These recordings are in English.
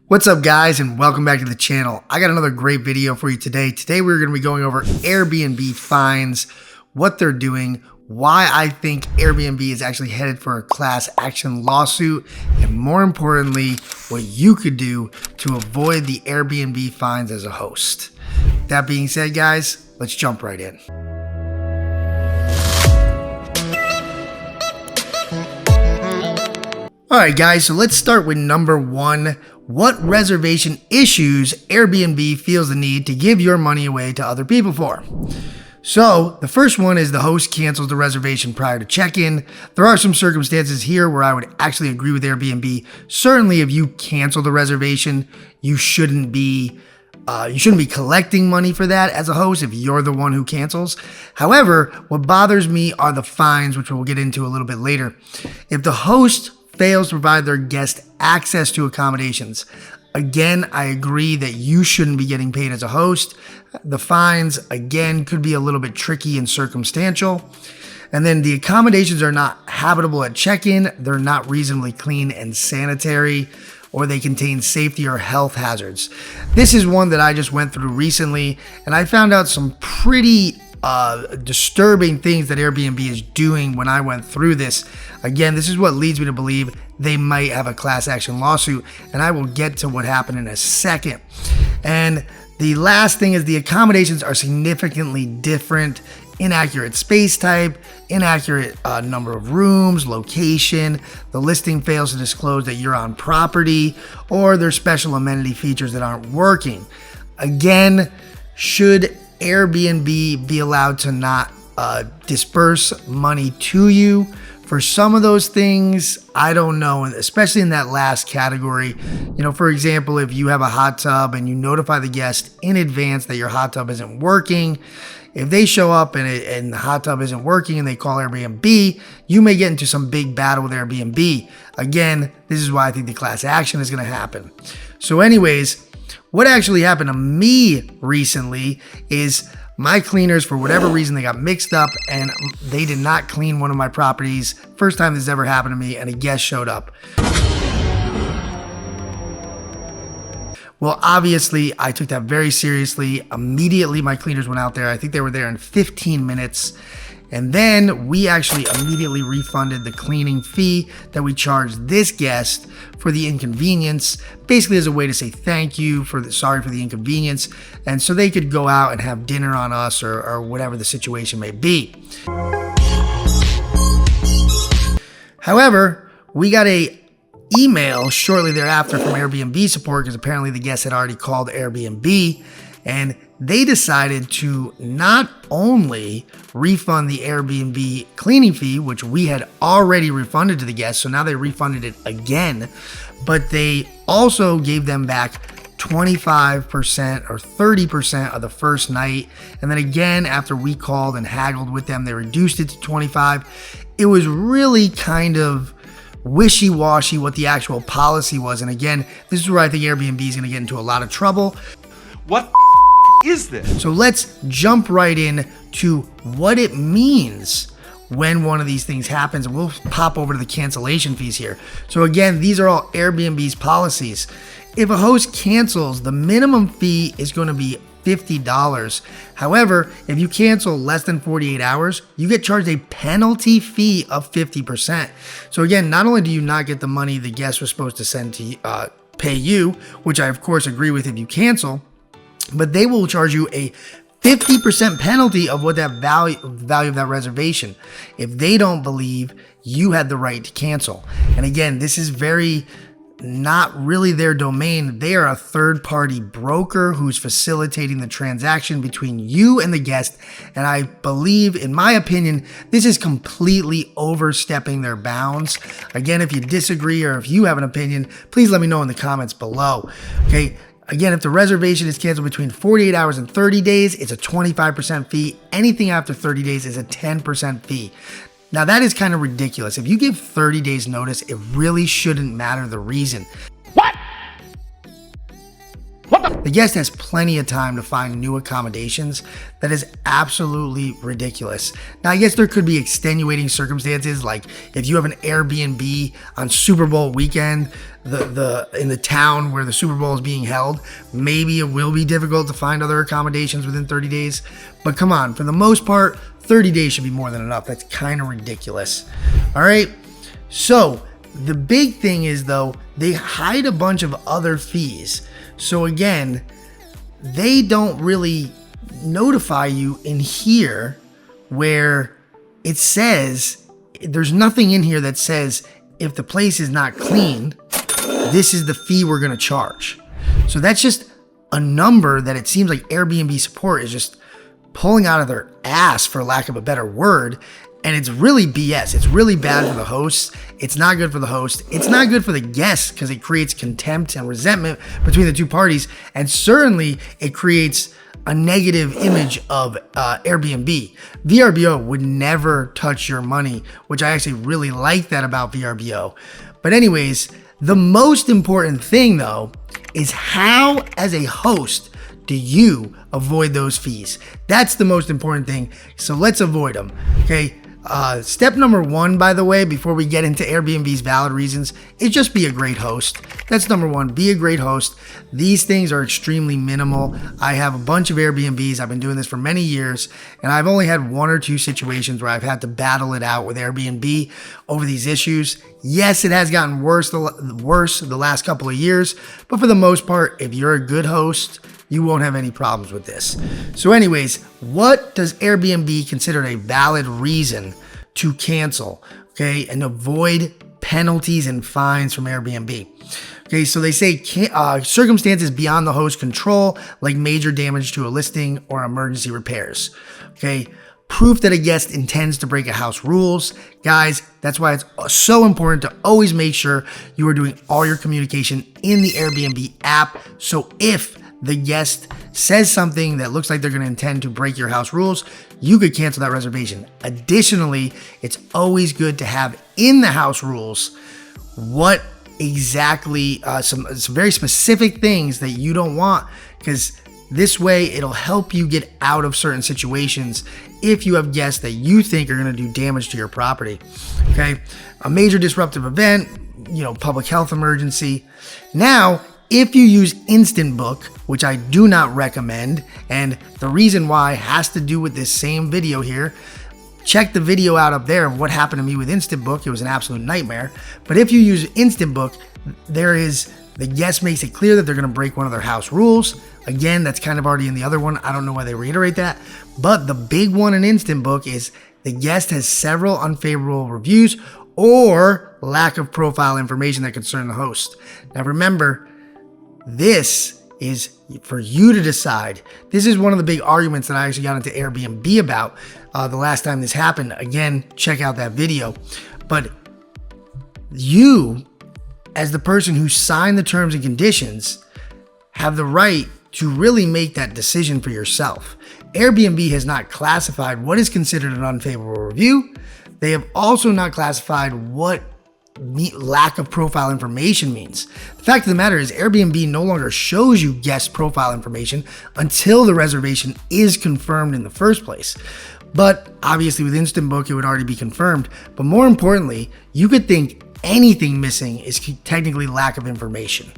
What's up guys, and welcome back to the channel. I got another great video for you today. Today we're going to be going over Airbnb fines, what they're doing, why I think Airbnb is actually headed for a class action lawsuit, and more importantly, what you could do to avoid the Airbnb fines as a host. That being said guys, let's jump right in. Alright guys, so let's start with number one. What reservation issues Airbnb feels the need to give your money away to other people for? So the first one is the host cancels the reservation prior to check-in. There are some circumstances here where I would actually agree with Airbnb. Certainly if you cancel the reservation, you shouldn't be collecting money for that as a host if you're the one who cancels. However, what bothers me are the fines, which we'll get into a little bit later. If the host fails to provide their guest access to accommodations, again, I agree that you shouldn't be getting paid as a host. The fines, again, could be a little bit tricky and circumstantial. And then the accommodations are not habitable at check-in, they're not reasonably clean and sanitary, or they contain safety or health hazards. This is one that I just went through recently, and I found out some pretty disturbing things that Airbnb is doing when I went through this. Again, this is what leads me to believe they might have a class action lawsuit, and I will get to what happened in a second. And the last thing is the accommodations are significantly different. Inaccurate space type, inaccurate number of rooms, location, the listing fails to disclose that you're on property, or there's special amenity features that aren't working. Again, should Airbnb be allowed to not disperse money to you? For some of those things, I don't know, especially in that last category. You know, for example, if you have a hot tub and you notify the guest in advance that your hot tub isn't working, if they show up and the hot tub isn't working and they call Airbnb, you may get into some big battle with Airbnb. Again, this is why I think the class action is going to happen. So anyways, what actually happened to me recently is my cleaners, for whatever reason, they got mixed up and they did not clean one of my properties. First time this ever happened to me, and a guest showed up. Well, obviously, I took that very seriously. Immediately, my cleaners went out there. I think they were there in 15 minutes. And then we actually immediately refunded the cleaning fee that we charged this guest for the inconvenience, basically as a way to say thank you sorry for the inconvenience. And so they could go out and have dinner on us or whatever the situation may be. However, we got a email shortly thereafter from Airbnb support because apparently the guest had already called Airbnb, and they decided to not only refund the Airbnb cleaning fee, which we had already refunded to the guest, so now they refunded it again, but they also gave them back 25% or 30% of the first night. And then again, after we called and haggled with them, they reduced it to 25. It was really kind of wishy-washy what the actual policy was. And again, this is where I think Airbnb is going to get into a lot of trouble. What is this? So let's jump right in to what it means when one of these things happens, and we'll pop over to the cancellation fees here. So again, these are all Airbnb's policies. If a host cancels, the minimum fee is going to be $50. However, if you cancel less than 48 hours, you get charged a penalty fee of 50%. So again, not only do you not get the money the guest was supposed to send to pay you, which I of course agree with if you cancel, but they will charge you a 50% penalty of what that value of that reservation if they don't believe you had the right to cancel. And again, this is very not really their domain. They are a third-party broker who's facilitating the transaction between you and the guest. And I believe, in my opinion, this is completely overstepping their bounds. Again, if you disagree or if you have an opinion, please let me know in the comments below. Okay. Again, if the reservation is canceled between 48 hours and 30 days, it's a 25% fee. Anything after 30 days is a 10% fee. Now that is kind of ridiculous. If you give 30 days notice, it really shouldn't matter the reason. The guest has plenty of time to find new accommodations. That is absolutely ridiculous. Now, I guess there could be extenuating circumstances, like if you have an Airbnb on Super Bowl weekend, in the town where the Super Bowl is being held, maybe it will be difficult to find other accommodations within 30 days. But come on, for the most part, 30 days should be more than enough. That's kind of ridiculous. All right. So the big thing is, though, they hide a bunch of other fees. So again, they don't really notify you in here where it says, there's nothing in here that says if the place is not cleaned, this is the fee we're going to charge. So that's just a number that it seems like Airbnb support is just pulling out of their ass, for lack of a better word. And it's really BS. It's really bad for the hosts. It's not good for the host. It's not good for the guests because it creates contempt and resentment between the two parties. And certainly it creates a negative image of Airbnb. VRBO would never touch your money, which I actually really like that about VRBO. But anyways, the most important thing, though, is how, as a host, do you avoid those fees? That's the most important thing. So let's avoid them. Okay. Step number one, by the way, before we get into Airbnb's valid reasons, is just be a great host. That's number one. Be a great host. These things are extremely minimal. I have a bunch of Airbnbs. I've been doing this for many years, and I've only had one or two situations where I've had to battle it out with Airbnb over these issues. Yes, it has gotten worse the last couple of years, but for the most part, if you're a good host, you won't have any problems with this. So anyways, what does Airbnb consider a valid reason to cancel, okay, and avoid penalties and fines from Airbnb? Okay, so they say circumstances beyond the host's control, like major damage to a listing or emergency repairs. Okay, proof that a guest intends to break a house rules. Guys, that's why it's so important to always make sure you are doing all your communication in the Airbnb app. So if the guest says something that looks like they're going to intend to break your house rules, you could cancel that reservation. Additionally, it's always good to have in the house rules what exactly some very specific things that you don't want, because this way it'll help you get out of certain situations if you have guests that you think are going to do damage to your property. Okay, a major disruptive event, public health emergency. Now, if you use Instant Book, which I do not recommend, and the reason why has to do with this same video here, check the video out up there of what happened to me with Instant Book. It was an absolute nightmare. But if you use Instant Book, the guest makes it clear that they're going to break one of their house rules. Again, that's kind of already in the other one. I don't know why they reiterate that. But the big one in Instant Book is the guest has several unfavorable reviews or lack of profile information that concern the host. Now remember, this is for you to decide. This is one of the big arguments that I actually got into Airbnb about the last time this happened. Again, check out that video. But you, as the person who signed the terms and conditions, have the right to really make that decision for yourself. Airbnb has not classified what is considered an unfavorable review. They have also not classified what lack of profile information means. The fact of the matter is Airbnb no longer shows you guest profile information until the reservation is confirmed in the first place. But obviously with Instant Book, it would already be confirmed. But more importantly, you could think anything missing is technically lack of information.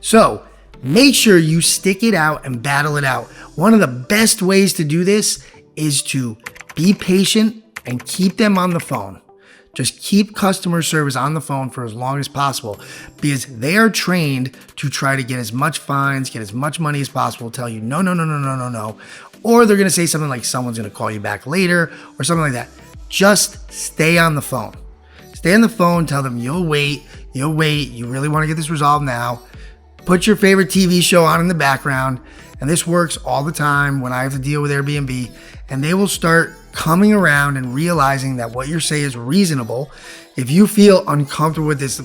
So make sure you stick it out and battle it out. One of the best ways to do this is to be patient and keep them on the phone. Just keep customer service on the phone for as long as possible, because they are trained to try to get as much fines, get as much money as possible, tell you no. Or they're going to say something like someone's going to call you back later or something like that. Just stay on the phone. Stay on the phone, tell them you'll wait, you really want to get this resolved now. Put your favorite TV show on in the background, and this works all the time when I have to deal with Airbnb, and they will start coming around and realizing that what you say is reasonable. If you feel uncomfortable with this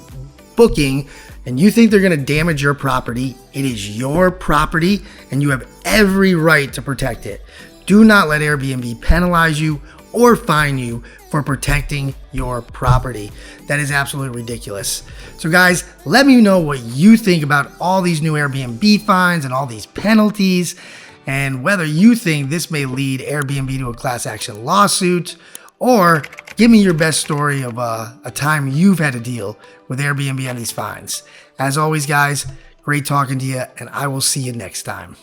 booking and you think they're going to damage your property, it is your property and you have every right to protect it. Do not let Airbnb penalize you or fine you for protecting your property. That is absolutely ridiculous. So guys, let me know what you think about all these new Airbnb fines and all these penalties, and whether you think this may lead Airbnb to a class action lawsuit, or give me your best story of a time you've had to deal with Airbnb on these fines. As always, guys, great talking to you, and I will see you next time.